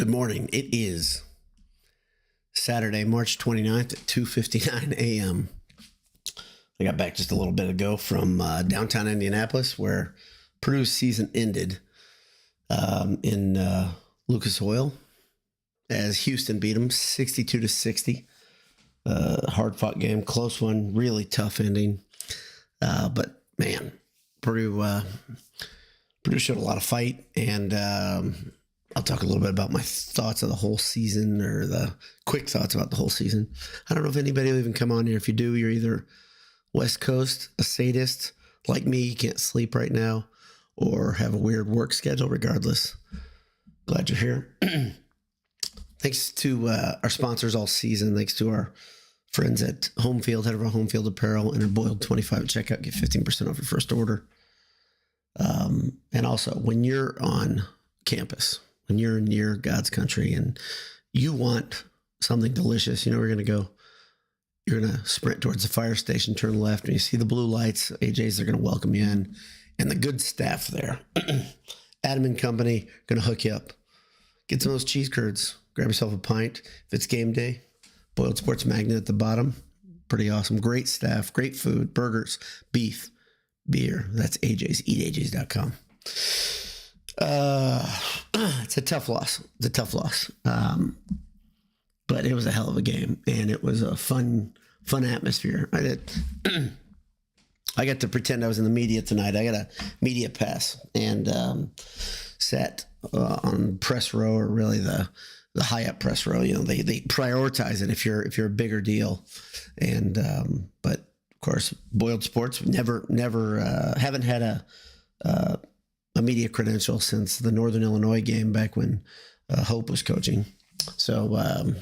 Good morning. It is Saturday, March 29th at 2:59 a.m. I got back just a little bit ago from downtown Indianapolis where Purdue's season ended in Lucas Oil as Houston beat them 62-60. Hard-fought game, close one, really tough ending. But, man, Purdue showed a lot of fight, and I'll talk a little bit about my thoughts of the whole season, or the quick thoughts about the whole season. I don't know if anybody will even come on here. If you do, you're either West Coast, a sadist like me, you can't sleep right now, or have a weird work schedule. Regardless, glad you're here. Thanks to our sponsors all season. Thanks to our friends at Home Field. Head over to Home Field Apparel, enter Boiled 25 at checkout, get 15% off your first order. And also, when you're on campus, when you're near God's country and you want something delicious, you know where you're going to sprint towards the fire station, turn left, and you see the blue lights. AJ's, they're going to welcome you in, and the good staff there. Adam and Company going to hook you up. Get some of those cheese curds. Grab yourself a pint. If it's game day, Boiled Sports Magnet at the bottom. Pretty awesome. Great staff, great food, burgers, beef, beer. That's AJ's, eataj's.com. It's a tough loss. But it was a hell of a game, and it was a fun atmosphere. I got to pretend I was in the media tonight. I got a media pass and sat on press row, or really the high up press row. You know, they prioritize it if you're a bigger deal, and but of course, Boiled Sports never haven't had a media credential since the Northern Illinois game back when Hope was coaching. So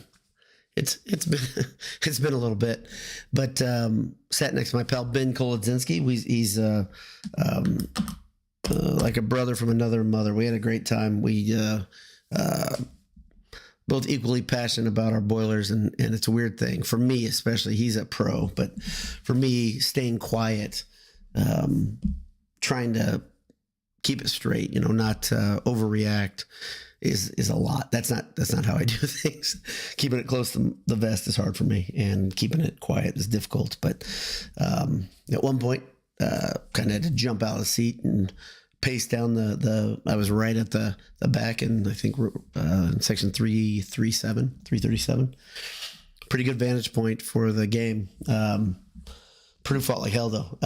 it's been a little bit, but sat next to my pal Ben Kolodzinski. He's like a brother from another mother. We had a great time. We both equally passionate about our Boilers, and it's a weird thing for me, especially. He's a pro, but for me, staying quiet, trying to keep it straight, not overreact is a lot. That's not how I do things. Keeping it close to the vest is hard for me, and keeping it quiet is difficult. But at one point, kind of had to jump out of the seat and pace down I was right at the back, and I think we're in section 337. Pretty good vantage point for the game. Purdue fought like hell, though.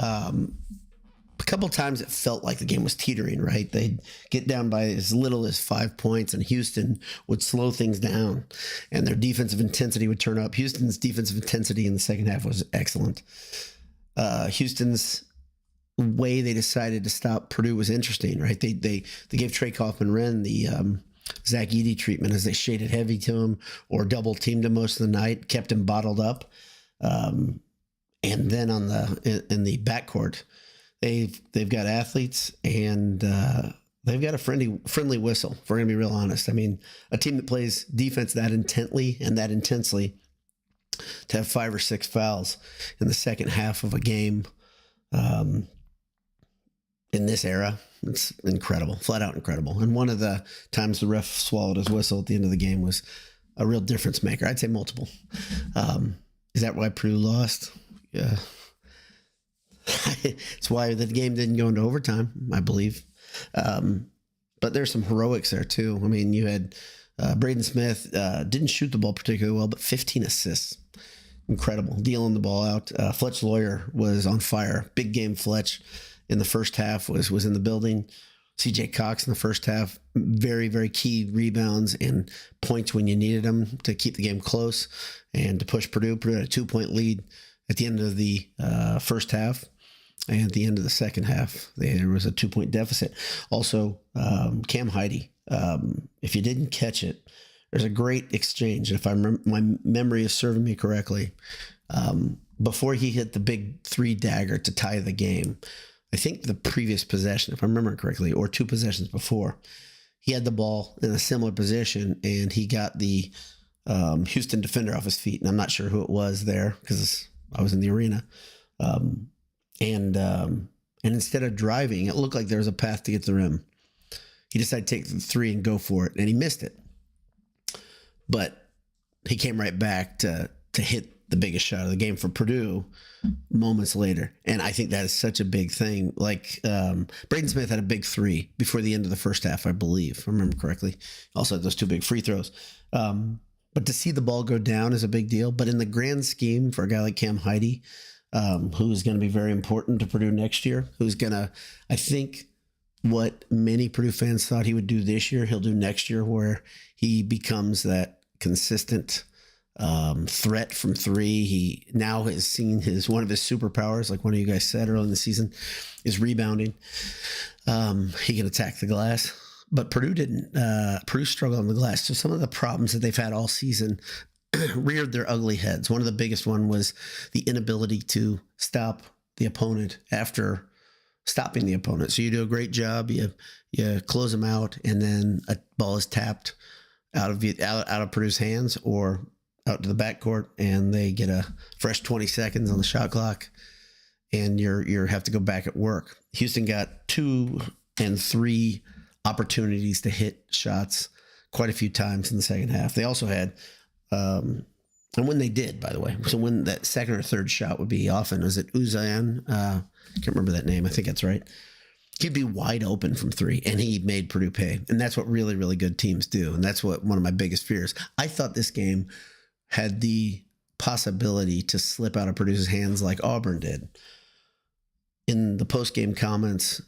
A couple times it felt like the game was teetering, right? They'd get down by as little as 5 points, and Houston would slow things down, and their defensive intensity would turn up. Houston's defensive intensity in the second half was excellent. Houston's way they decided to stop Purdue was interesting, right? They gave Trey Kaufman-Renn the Zach Edey treatment, as they shaded heavy to him or double teamed him most of the night, kept him bottled up. And then in the backcourt, they've got athletes, and they've got a friendly whistle, if we're going to be real honest. I mean, a team that plays defense that intently and that intensely, to have 5 or 6 fouls in the second half of a game in this era, it's incredible, flat out incredible. And one of the times the ref swallowed his whistle at the end of the game was a real difference maker. I'd say multiple. Is that why Purdue lost? Yeah. It's why the game didn't go into overtime, I believe. But there's some heroics there too. I mean, you had Braden Smith, didn't shoot the ball particularly well, but 15 assists. Incredible. Dealing the ball out. Fletch Lawyer was on fire. Big game Fletch in the first half was in the building. CJ Cox in the first half, very, very key rebounds and points when you needed them to keep the game close and to push Purdue. Purdue had a 2-point lead at the end of the first half. And at the end of the second half, there was a 2-point deficit. Also, Cam Heide, if you didn't catch it, there's a great exchange. If my memory is serving me correctly, before he hit the big 3 dagger to tie the game, I think the previous possession, if I remember correctly, or 2 possessions before, he had the ball in a similar position, and he got the Houston defender off his feet. And I'm not sure who it was there, because I was in the arena. And instead of driving, it looked like there was a path to get to the rim. He decided to take the 3 and go for it, and he missed it. but he came right back to hit the biggest shot of the game for Purdue moments later. And I think that is such a big thing. Like Braden Smith had a big three before the end of the first half, I believe, if I remember correctly. Also had those two big free throws. But to see the ball go down is a big deal. But in the grand scheme for a guy like Cam Heide, who is going to be very important to Purdue next year, who's going to, I think, what many Purdue fans thought he would do this year, he'll do next year, where he becomes that consistent threat from three. He now has seen one of his superpowers, like one of you guys said early in the season, is rebounding. He can attack the glass, but Purdue didn't. Purdue struggled on the glass. So some of the problems that they've had all season reared their ugly heads. One of the biggest one was the inability to stop the opponent after stopping the opponent. So you do a great job, you close them out, and then a ball is tapped out of Purdue's hands or out to the backcourt, and they get a fresh 20 seconds on the shot clock, and you have to go back at work. Houston got 2 and 3 opportunities to hit shots quite a few times in the second half. They also had, and when they did, by the way, so when that second or third shot would be often, was it Uzayan? I can't remember that name. I think that's right. He'd be wide open from three, and he made Purdue pay. And that's what really, really good teams do. And that's what one of my biggest fears. I thought this game had the possibility to slip out of Purdue's hands like Auburn did. In the post-game comments,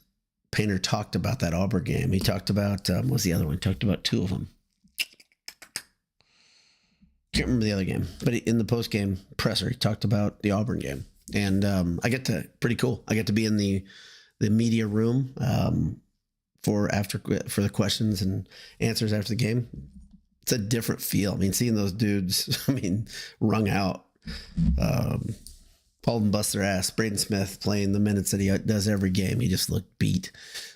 Painter talked about that Auburn game. He talked about, what was the other one? He talked about 2 of them. Can't remember the other game. But in the post-game presser, he talked about the Auburn game. And pretty cool. I get to be in the media room for the questions and answers after the game. It's a different feel. I mean, seeing those dudes, wrung out. All of them bust their ass. Braden Smith playing the minutes that he does every game. He just looked beat.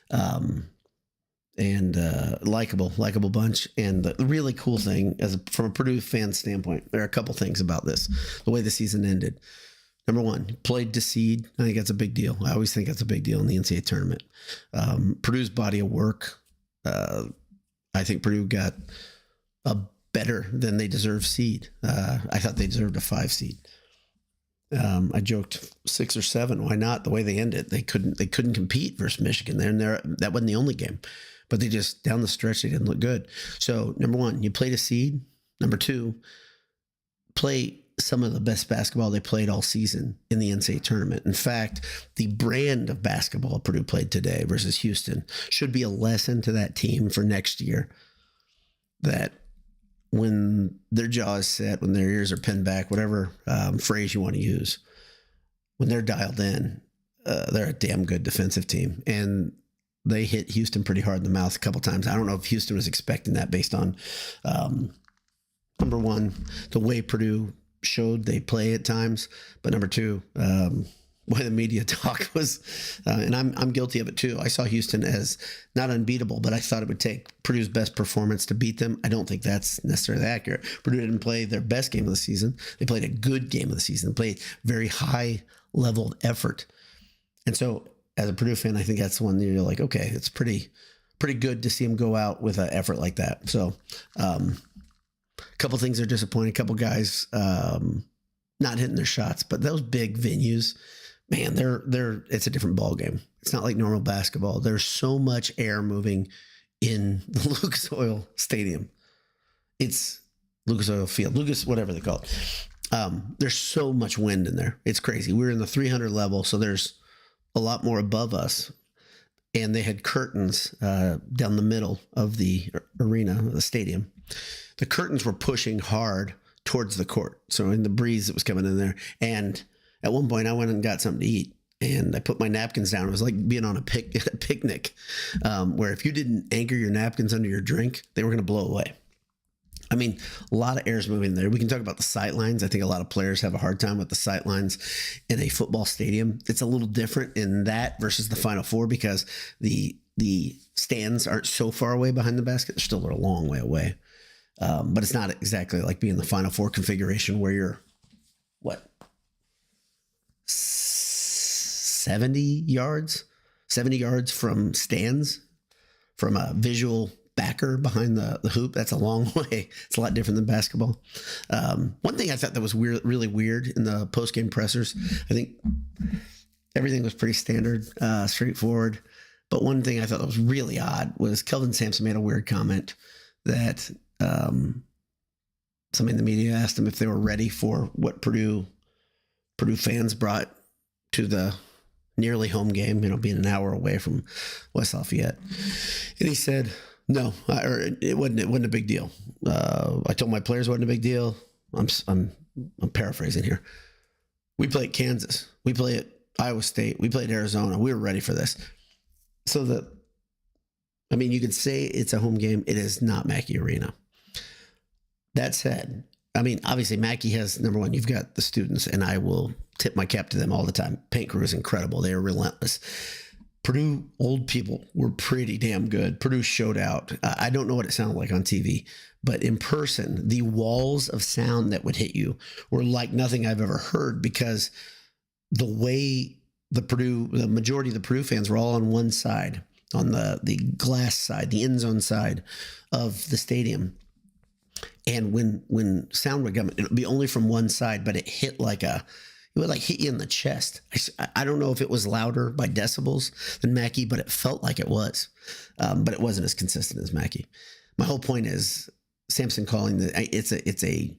And likable bunch. And the really cool thing, from a Purdue fan standpoint, there are a couple things about this. The way the season ended. Number one, played to seed. I think that's a big deal. I always think that's a big deal in the NCAA tournament. Purdue's body of work, I think Purdue got a better than they deserve seed. I thought they deserved a 5 seed. I joked 6 or 7. Why not? The way they ended, they couldn't compete versus Michigan. That wasn't the only game, but they just down the stretch they didn't look good. So number one, you played a seed. Number two, play some of the best basketball they played all season in the NCAA tournament. In fact, the brand of basketball Purdue played today versus Houston should be a lesson to that team for next year, that when their jaw is set, when their ears are pinned back, whatever phrase you want to use, when they're dialed in, they're a damn good defensive team. And they hit Houston pretty hard in the mouth a couple times. I don't know if Houston was expecting that based on, number one, the way Purdue showed they play at times, but number two, why the media talk was, and I'm guilty of it too. I saw Houston as not unbeatable, but I thought it would take Purdue's best performance to beat them. I don't think that's necessarily accurate. Purdue didn't play their best game of the season. They played a good game of the season. They played very high level effort. And so as a Purdue fan, I think that's the one that you're like, okay, it's pretty good to see them go out with an effort like that. So, a couple things are disappointing. A couple guys not hitting their shots, but those big venues, man, it's a different ball game. It's not like normal basketball. There's so much air moving in the Lucas Oil Stadium. It's Lucas Oil Field, whatever they call it. There's so much wind in there. It's crazy. We're in the 300 level, so there's a lot more above us. And they had curtains down the middle of the arena, the stadium. The curtains were pushing hard towards the court. So in the breeze that was coming in there. And at one point I went and got something to eat, and I put my napkins down. It was like being on a picnic, where if you didn't anchor your napkins under your drink, they were going to blow away. I mean, a lot of air's moving there. We can talk about the sight lines. I think a lot of players have a hard time with the sight lines in a football stadium. It's a little different in that versus the Final Four, because the stands aren't so far away behind the basket. They're still a long way away. But it's not exactly like being the Final Four configuration where you're, 70 yards from stands, from a visual backer behind the hoop. That's a long way. It's a lot different than basketball. One thing I thought that was weird, really weird in the post-game pressers, I think everything was pretty standard, straightforward. But one thing I thought that was really odd was Kelvin Sampson made a weird comment that somebody in the media asked him if they were ready for what Purdue fans brought to the nearly home game, being an hour away from West Lafayette. And he said, no, it wasn't a big deal. I told my players it wasn't a big deal. I'm paraphrasing here. We played Kansas. We played Iowa State. We played Arizona. We were ready for this. So you could say it's a home game. It is not Mackey Arena. That said, obviously Mackey has, number one, you've got the students, and I will tip my cap to them all the time. Paint crew is incredible. They are relentless. Purdue old people were pretty damn good. Purdue showed out. I don't know what it sounded like on TV, but in person, the walls of sound that would hit you were like nothing I've ever heard, because the way the majority of the Purdue fans were all on one side, on the glass side, the end zone side of the stadium. And when sound would come, it would be only from one side, but it would hit you in the chest. I don't know if it was louder by decibels than Mackey, but it felt like it was. But it wasn't as consistent as Mackey. My whole point is Sampson calling it's a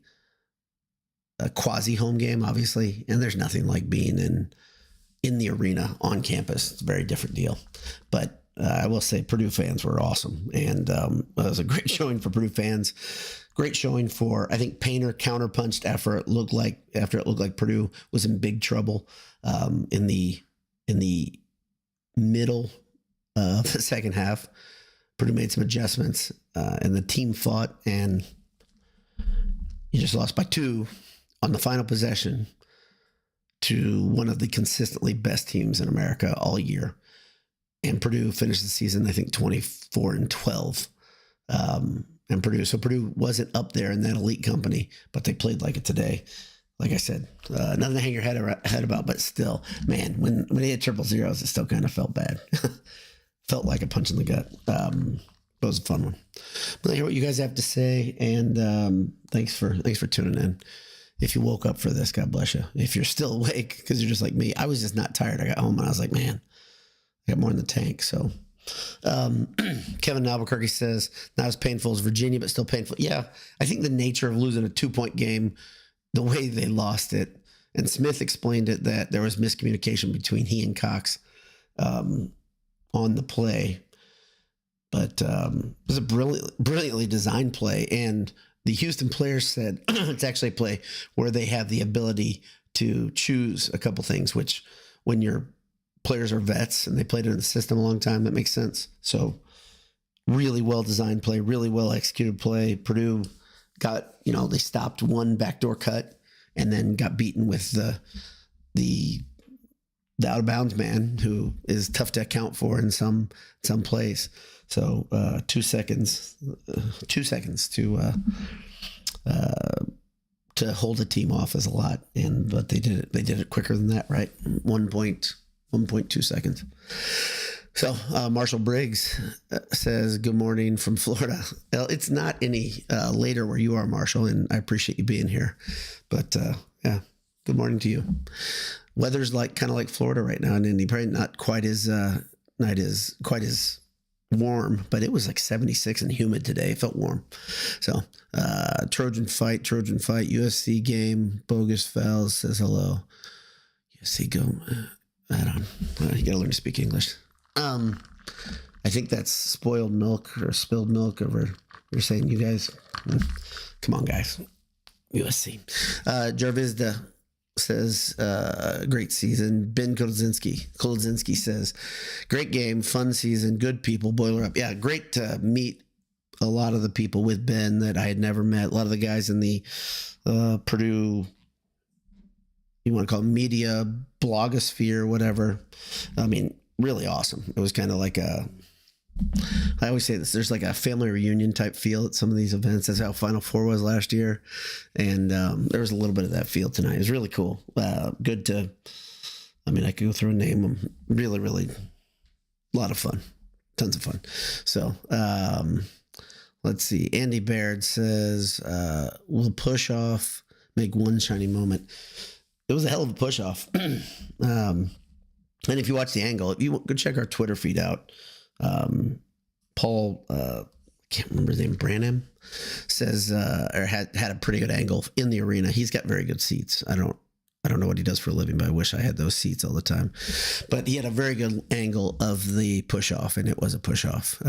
quasi home game, obviously, and there's nothing like being in the arena on campus. It's a very different deal. But I will say Purdue fans were awesome, and it was a great showing for Purdue fans. Great showing for, I think, Painter counterpunched after it looked like Purdue was in big trouble in the middle of the second half. Purdue made some adjustments, and the team fought, and you just lost by 2 on the final possession to one of the consistently best teams in America all year. And Purdue finished the season, I think, 24-12. And Purdue wasn't up there in that elite company, but they played like it today. Like I said, nothing to hang your head about, but still, man, when they had 000, it still kind of felt bad. Felt like a punch in the gut. It was a fun one. But I hear what you guys have to say, and thanks for tuning in. If you woke up for this, God bless you. If you're still awake, because you're just like me, I was just not tired. I got home and I was like, man, I got more in the tank. So Kevin Albuquerque says, not as painful as Virginia, but still painful. Yeah, I think the nature of losing a 2-point game, the way they lost it, and Smith explained it, that there was miscommunication between he and Cox on the play. But it was a brilliantly designed play, and the Houston players said it's actually a play where they have the ability to choose a couple things, which when your players are vets and they played in the system a long time, that makes sense. So really well-designed play, really well-executed play. Purdue got, they stopped one backdoor cut and then got beaten with the out-of-bounds man, who is tough to account for in some plays. So 2 seconds to hold a team off is a lot, but they did it quicker than that, right? 1.2 seconds. So Marshall Briggs says, good morning from Florida. Well, it's not any later where you are, Marshall, and I appreciate you being here. But yeah, good morning to you. Weather's kind of like Florida right now in Indy. Probably not quite as warm, but it was like 76 and humid today. It felt warm. So Trojan fight, USC game, bogus fouls, says hello. USC go. I don't know. You gotta learn to speak English. I think that's spoiled milk or spilled milk over. You're saying you guys, come on, guys. USC. Jarvizda says, great season. Ben Kolodzinski says, great game, fun season, good people, boiler up. Yeah, great to meet a lot of the people with Ben that I had never met. A lot of the guys in the Purdue, you want to call it media, blogosphere, whatever. Really awesome. It was kind of like I always say this, there's like a family reunion type feel at some of these events. That's how Final Four was last year. And there was a little bit of that feel tonight. It was really cool. Good to, I could go through and name them. Really, really a lot of fun. Tons of fun. So Let's see. Andy Baird says, will push off make one shiny moment? It was a hell of a push off. And if you watch the angle, if you go check our Twitter feed out, Paul, I can't remember his name, Branham, says, or had a pretty good angle in the arena. He's got very good seats. I don't know what he does for a living, but I wish I had those seats all the time. But he had a very good angle of the push off, and it was a push off.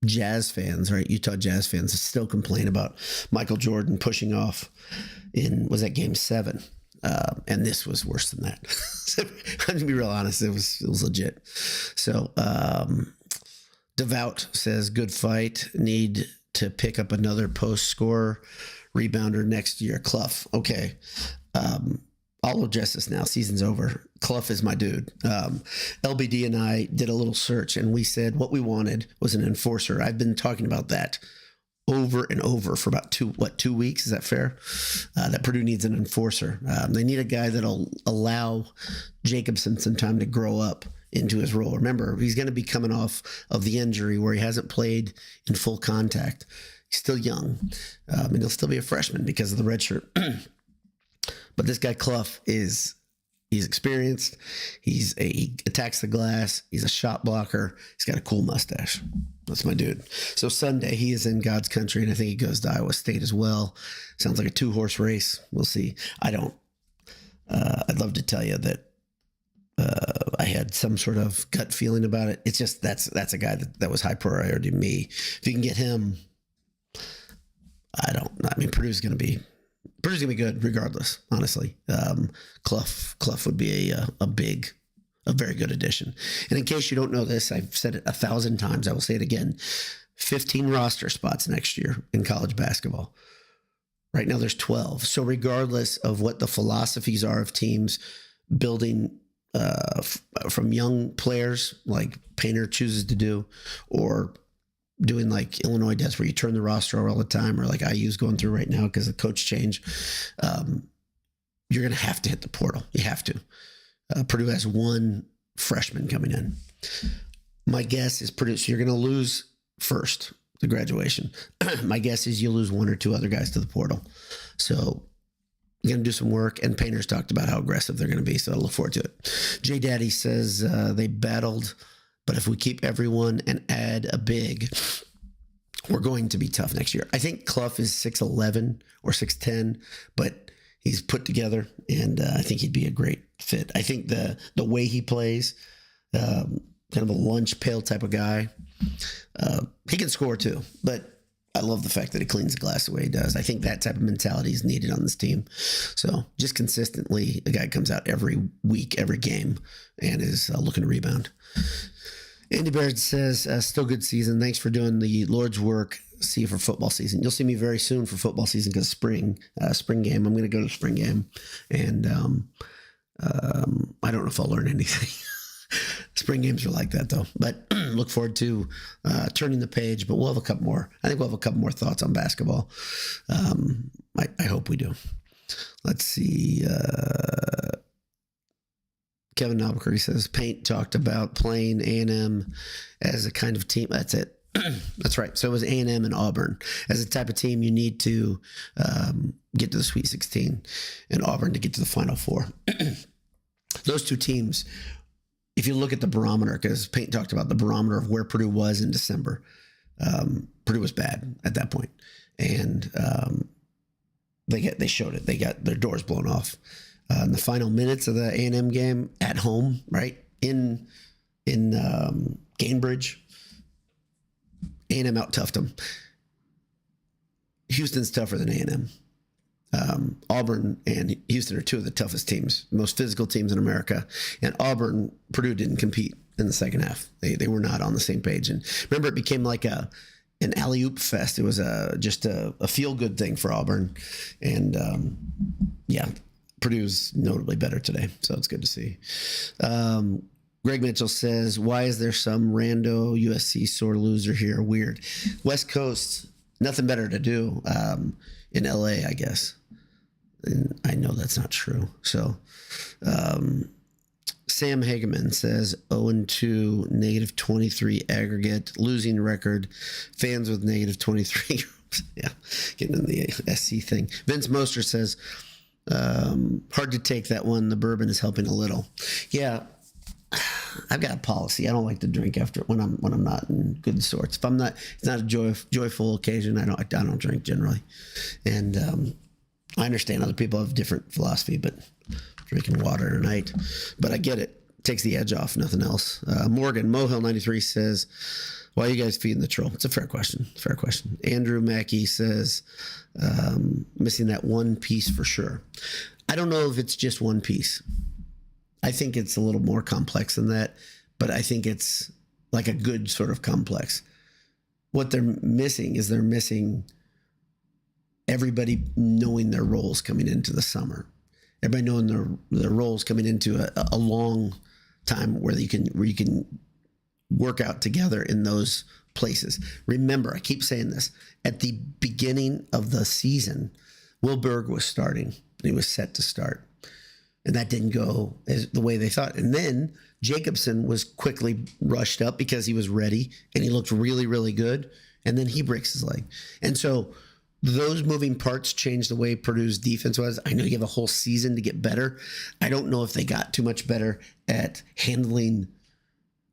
Jazz fans, right? Utah Jazz fans still complain about Michael Jordan pushing off was that game 7. And this was worse than that. I'm to be real honest, it was legit. So, Devout says, good fight. Need to pick up another post scorer, rebounder next year. Clough. Okay. I'll address this now. Season's over. Clough is my dude. LBD and I did a little search, and we said what we wanted was an enforcer. I've been talking about that over and over for about 2 weeks. Is that fair? That Purdue needs an enforcer. They need a guy that'll allow Jacobson some time to grow up into his role. Remember, he's going to be coming off of the injury where he hasn't played in full contact. He's still young, and he'll still be a freshman because of the red shirt. But this guy Clough he's experienced. He attacks the glass. He's a shot blocker. He's got a cool mustache. That's my dude. So Sunday he is in God's country, and I think he goes to Iowa State as well. Sounds like a 2-horse race. We'll see. I'd love to tell you that I had some sort of gut feeling about it. It's just that's a guy that was high priority to me. If you can get him, Purdue's going to be good regardless, honestly. Clough would be a very good addition. And in case you don't know this, I've said it 1,000 times. I will say it again. 15 roster spots next year in college basketball. Right now there's 12. So regardless of what the philosophies are of teams building from young players like Painter chooses to do, or doing like Illinois does where you turn the roster over all the time, or like IU's going through right now because of coach change, you're going to have to hit the portal. You have to. Purdue has 1 freshman coming in. My guess is Purdue, so you're going to lose first, the graduation. My guess is you lose 1 or 2 other guys to the portal. So you're going to do some work, and Painter's talked about how aggressive they're going to be, so I look forward to it. J Daddy says they battled, but if we keep everyone and add a big, we're going to be tough next year. I think Clough is 6'11 or 6'10, but he's put together, and I think he'd be a great fit. I think the way he plays, kind of a lunch pail type of guy, he can score too, but I love the fact that he cleans the glass the way he does. I think that type of mentality is needed on this team. So just consistently, the guy comes out every week, every game, and is looking to rebound. Andy Baird says, still good season. Thanks for doing the Lord's work. See you for football season. You'll see me very soon for football season because spring game. I'm going to go to the spring game, and I don't know if I'll learn anything. Spring games are like that, though. But look forward to turning the page. But we'll have a couple more. I think we'll have a couple more thoughts on basketball. I hope we do. Let's see. Kevin Albuquerque says, Paint talked about playing A&M as a kind of team. That's it. That's right. So it was A&M and Auburn. As a type of team, you need to get to the Sweet 16, and Auburn to get to the Final Four. Those 2 teams, if you look at the barometer, because Paint talked about the barometer of where Purdue was in December, Purdue was bad at that point. And they showed it. They got their doors blown off. In the final minutes of the A&M game at home, right, in Cambridge, A&M out-toughed them. Houston's tougher than A&M. Auburn and Houston are 2 of the toughest teams, most physical teams in America. And Purdue didn't compete in the second half. They were not on the same page. And remember, it became like an alley-oop fest. It was just a feel-good thing for Auburn. And, Purdue's notably better today, so it's good to see. Greg Mitchell says, why is there some rando USC sore loser here? Weird. West Coast, nothing better to do in LA, I guess. And I know that's not true. So Sam Hageman says 0-2, -23 aggregate, losing record, fans with -23. Yeah, getting in the SC thing. Vince Moster says, hard to take that one. The bourbon is helping a little. Yeah, I've got a policy. I don't like to drink after when I'm not in good sorts. If I'm not, it's not a joyful occasion. I don't drink generally, and I understand other people have different philosophy, but drinking water tonight. But I get it. Takes the edge off, nothing else. Morgan Mohill 93 says, why are you guys feeding the troll? It's a fair question. Fair question. Andrew Mackey says, missing that one piece for sure. I don't know if it's just one piece. I think it's a little more complex than that, but I think it's like a good sort of complex. What they're missing is everybody knowing their roles coming into the summer. Everybody knowing their roles coming into a long time where you can work out together in those places. Remember, I keep saying this, at the beginning of the season, Will Berg was starting and he was set to start. And that didn't go as the way they thought. And then Jacobson was quickly rushed up because he was ready and he looked really, really good. And then he breaks his leg. And so those moving parts changed the way Purdue's defense was. I know you have a whole season to get better. I don't know if they got too much better at handling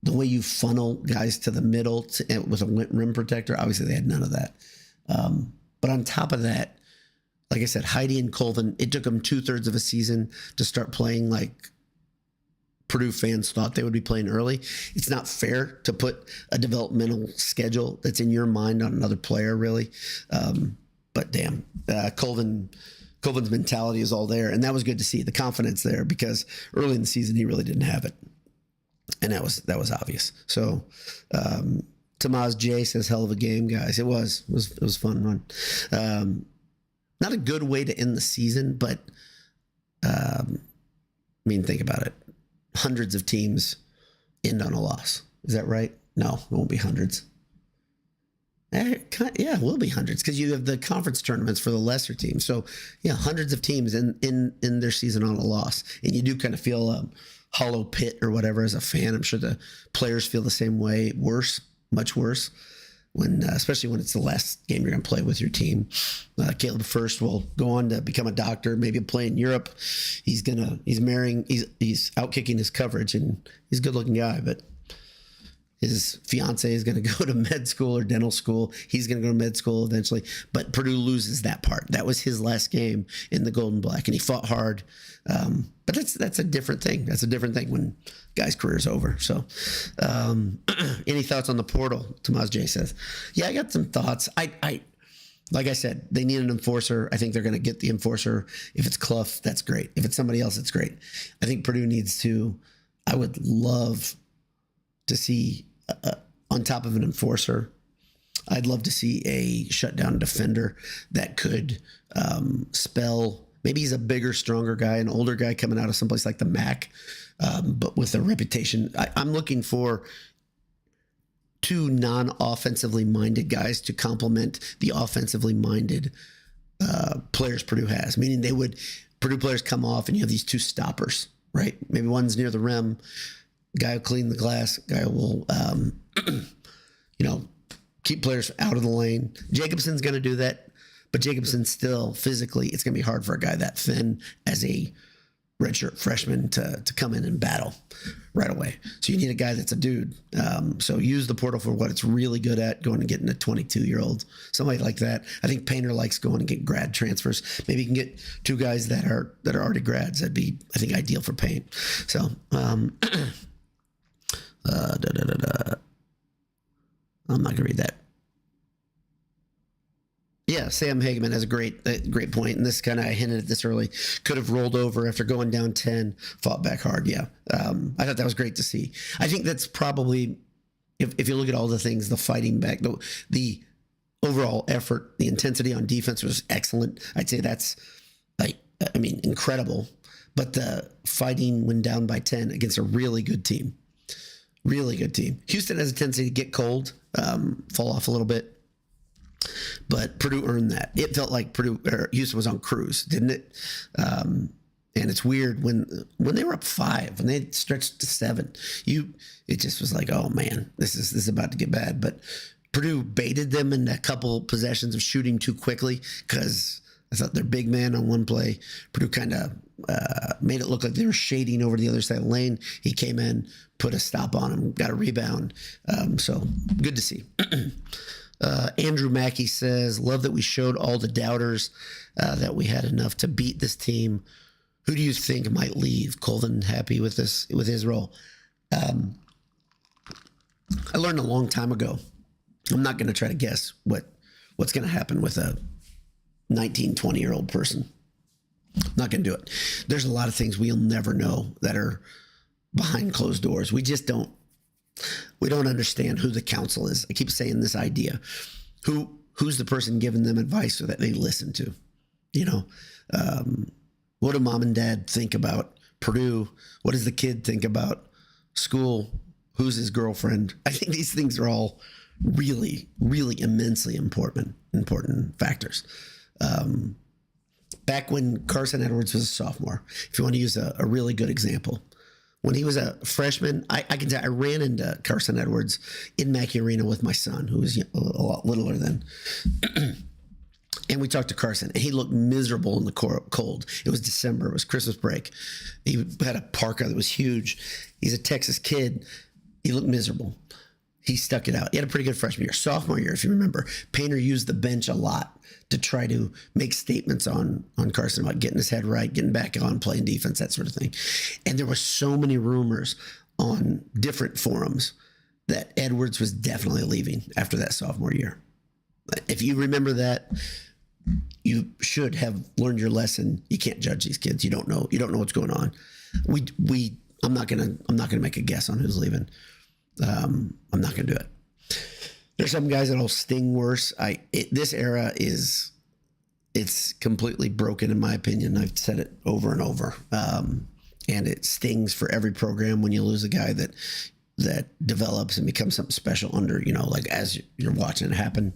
the way you funnel guys to the middle with a rim protector. Obviously, they had none of that. But on top of that, like I said, Heidi and Colvin, it took them 2/3 of a season to start playing like Purdue fans thought they would be playing early. It's not fair to put a developmental schedule that's in your mind on another player, really. But damn, Colvin's mentality is all there. And that was good to see, the confidence there, because early in the season, he really didn't have it. And that was obvious. So Tamaz J says, hell of a game, guys. It was a fun run. Not a good way to end the season, but I mean, think about it. Hundreds of teams end on a loss. Is that right? No, it won't be hundreds. Yeah, it will be hundreds because you have the conference tournaments for the lesser teams. So, yeah, hundreds of teams in their season on a loss. And you do kind of feel a hollow pit or whatever as a fan. I'm sure the players feel the same way, worse, much worse, especially when it's the last game you're going to play with your team. Caleb First will go on to become a doctor, maybe play in Europe. He's out kicking his coverage, and he's a good looking guy, but his fiance is going to go to med school or dental school. He's going to go to med school eventually, but Purdue loses that part. That was his last game in the gold and black, and he fought hard. But that's a different thing. That's a different thing when guy's career is over. So, any thoughts on the portal? Tomas J says, yeah, I got some thoughts. Like I said, they need an enforcer. I think they're going to get the enforcer. If it's Clough, that's great. If it's somebody else, it's great. I think Purdue needs to, I would love to see on top of an enforcer, I'd love to see a shutdown defender that could spell. Maybe he's a bigger, stronger guy, an older guy coming out of someplace like the MAC, but with a reputation. I'm looking for two non-offensively minded guys to complement the offensively minded players Purdue has. Meaning Purdue players come off and you have these two stoppers, right? Maybe one's near the rim. Guy will clean the glass. Guy will, keep players out of the lane. Jacobson's going to do that, but Jacobson still physically, it's going to be hard for a guy that thin as a redshirt freshman to come in and battle right away. So you need a guy that's a dude. So use the portal for what it's really good at, going and getting a 22-year-old, somebody like that. I think Painter likes going and getting grad transfers. Maybe you can get two guys that are already grads. That'd be, I think, ideal for Paint. So, I'm not gonna read that. Yeah, Sam Hageman has a great point, and this kind of, I hinted at this early. Could have rolled over after going down 10, fought back hard. Yeah, I thought that was great to see. I think that's probably, if you look at all the things, the fighting back, the overall effort, the intensity on defense was excellent. I'd say that's incredible. But the fighting when down by 10 against a really good team. Really good team. Houston has a tendency to get cold, fall off a little bit, but Purdue earned that. It felt like Houston was on cruise, didn't it? And it's weird when they were up 5 and they stretched to 7, it just was like, oh man, this is about to get bad. But Purdue baited them in a couple possessions of shooting too quickly because I thought their big man on one play, Purdue kind of made it look like they were shading over the other side of the lane. He came in, put a stop on him, got a rebound. So good to see. Andrew Mackey says, love that we showed all the doubters that we had enough to beat this team. Who do you think might leave? Colvin happy with his role? I learned a long time ago. I'm not going to try to guess what's going to happen with a 19, 20-year-old person. I'm not going to do it. There's a lot of things we'll never know that are behind closed doors. We just don't. We don't understand who the counsel is. I keep saying this idea. Who's the person giving them advice so that they listen to? What do mom and dad think about Purdue? What does the kid think about school? Who's his girlfriend? I think these things are all really, really immensely important factors. Back when Carson Edwards was a sophomore, if you want to use a really good example, when he was a freshman, I can tell I ran into Carson Edwards in Mackey Arena with my son, who was a lot littler then. And we talked to Carson, and he looked miserable in the cold. It was December. It was Christmas break. He had a parka that was huge. He's a Texas kid. He looked miserable. He stuck it out. He had a pretty good freshman year. Sophomore year, if you remember, Painter used the bench a lot to try to make statements on Carson about getting his head right, getting back on, playing defense, that sort of thing. And there were so many rumors on different forums that Edwards was definitely leaving after that sophomore year. If you remember that, you should have learned your lesson. You can't judge these kids. You don't know what's going on. I'm not gonna make a guess on who's leaving. I'm not gonna do it. There's some guys that'll sting worse. This era it's completely broken in my opinion. I've said it over and over. And it stings for every program when you lose a guy that develops and becomes something special under, like as you're watching it happen.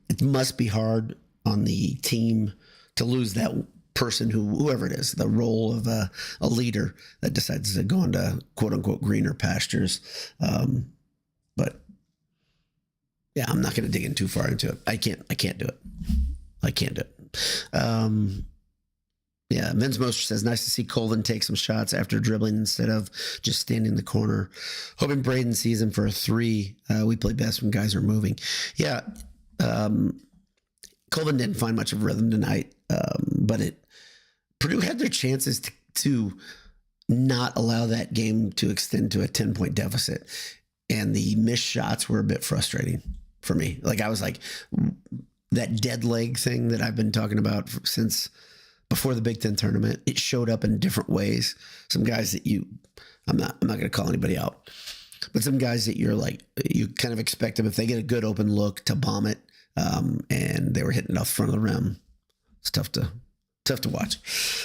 It must be hard on the team to lose that person whoever it is, the role of a leader that decides to go into quote unquote greener pastures. But yeah, I'm not going to dig in too far into it. I can't do it. I can't do it. Yeah, Vince Moster says, nice to see Colvin take some shots after dribbling instead of just standing in the corner. Hoping Braden sees him for a 3. We play best when guys are moving. Yeah, Colvin didn't find much of rhythm tonight, but Purdue had their chances to not allow that game to extend to a 10-point deficit, and the missed shots were a bit frustrating for me. Like I was like, that dead leg thing that I've been talking about since before the Big Ten tournament, it showed up in different ways. Some guys that I'm not going to call anybody out, but some guys that you kind of expect them if they get a good open look to bomb it, and they were hitting it off the front of the rim. It's tough to watch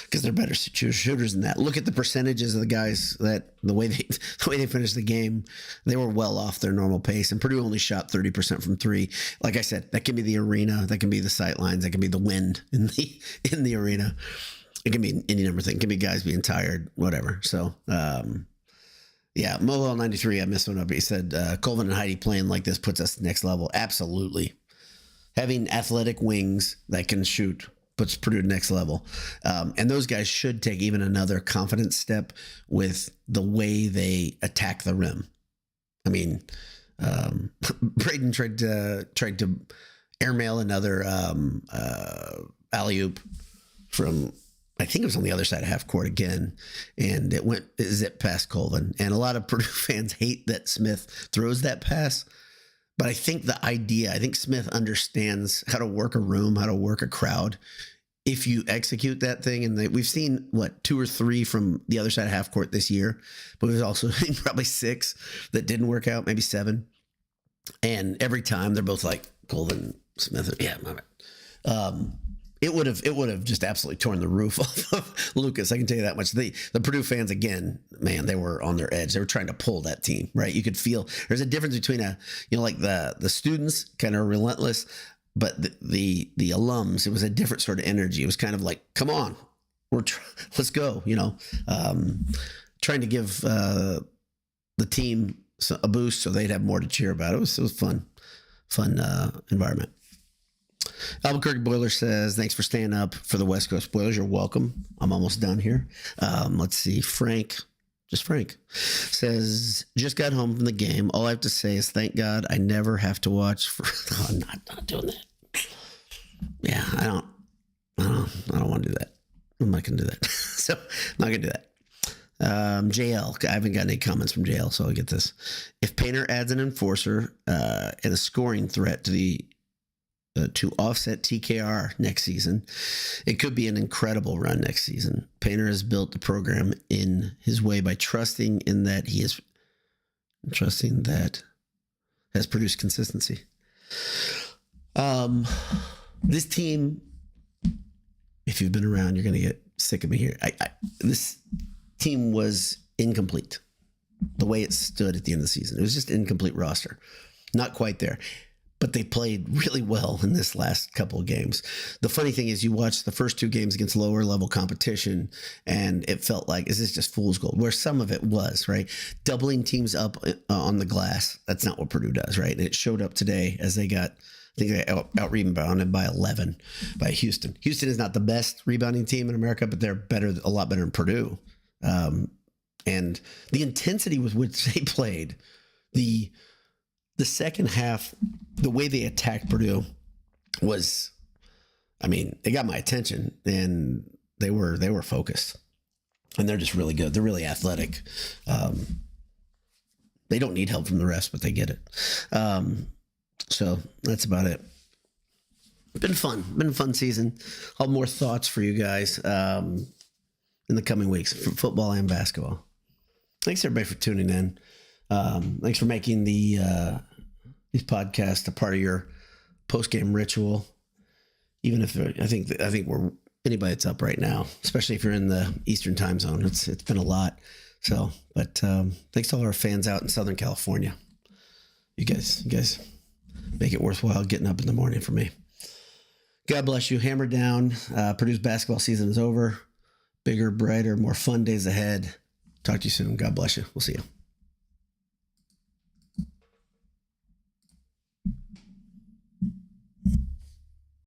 because they're better shooters than that. Look at the percentages of the guys that the way they finished the game, they were well off their normal pace. And Purdue only shot 30% from 3. Like I said, that can be the arena, that can be the sight lines, that can be the wind in the arena. It can be any number of things. It can be guys being tired, whatever. So yeah, Mobile 93, I missed one up. He said Colvin and Heidi playing like this puts us next level. Absolutely. Having athletic wings that can shoot puts Purdue next level. And those guys should take even another confidence step with the way they attack the rim. I mean, Braden tried to airmail another alley-oop from, I think it was on the other side of half court again, and it zipped past Colvin. And a lot of Purdue fans hate that Smith throws that pass. But I think Smith understands how to work a room, how to work a crowd. If you execute that thing, and we've seen 2 or 3 from the other side of half court this year, but we've also seen probably 6 that didn't work out, maybe 7. And every time they're both like Colvin, Smith, yeah, my bad. It would have just absolutely torn the roof off of Lucas. I can tell you that much. The Purdue fans, again, man, they were on their edge. They were trying to pull that team, right? You could feel there's a difference between the students kind of relentless, but the alums, it was a different sort of energy. It was kind of like, come on, let's go. Trying to give the team a boost so they'd have more to cheer about. It was fun environment. Albuquerque Boiler says, thanks for staying up for the West Coast Boilers. You're welcome. I'm almost done here. Let's see. Frank says, just got home from the game. All I have to say is thank God I never have to watch I'm not doing that. Yeah, I don't want to do that. I'm not going to do that. So I'm not going to do that. JL, I haven't got any comments from JL, so I'll get this. If Painter adds an enforcer and a scoring threat to offset TKR next season, it could be an incredible run next season. Painter has built the program in his way by trusting that has produced consistency. This team, if you've been around, you're going to get sick of me here. This team was incomplete the way it stood at the end of the season. It was just an incomplete roster. Not quite there. But they played really well in this last couple of games. The funny thing is you watch the first two games against lower level competition and it felt like, is this just fool's gold? Where some of it was, right? Doubling teams up on the glass. That's not what Purdue does, right? And it showed up today as they got, I think they out-rebounded by 11 by Houston. Houston is not the best rebounding team in America, but they're a lot better than Purdue. And the intensity with which they played, the second half, the way they attacked Purdue was, they got my attention and they were focused, and they're just really good. They're really athletic. They don't need help from the refs, but they get it. So that's about it. Been a fun season. I'll have more thoughts for you guys in the coming weeks for football and basketball. Thanks everybody for tuning in. Thanks for making these podcasts a part of your post-game ritual. Even if I think we're anybody that's up right now, especially if you're in the Eastern time zone, it's been a lot. So, but thanks to all our fans out in Southern California. You guys make it worthwhile getting up in the morning for me. God bless you. Hammer down. Purdue's basketball season is over. Bigger, brighter, more fun days ahead. Talk to you soon. God bless you. We'll see you.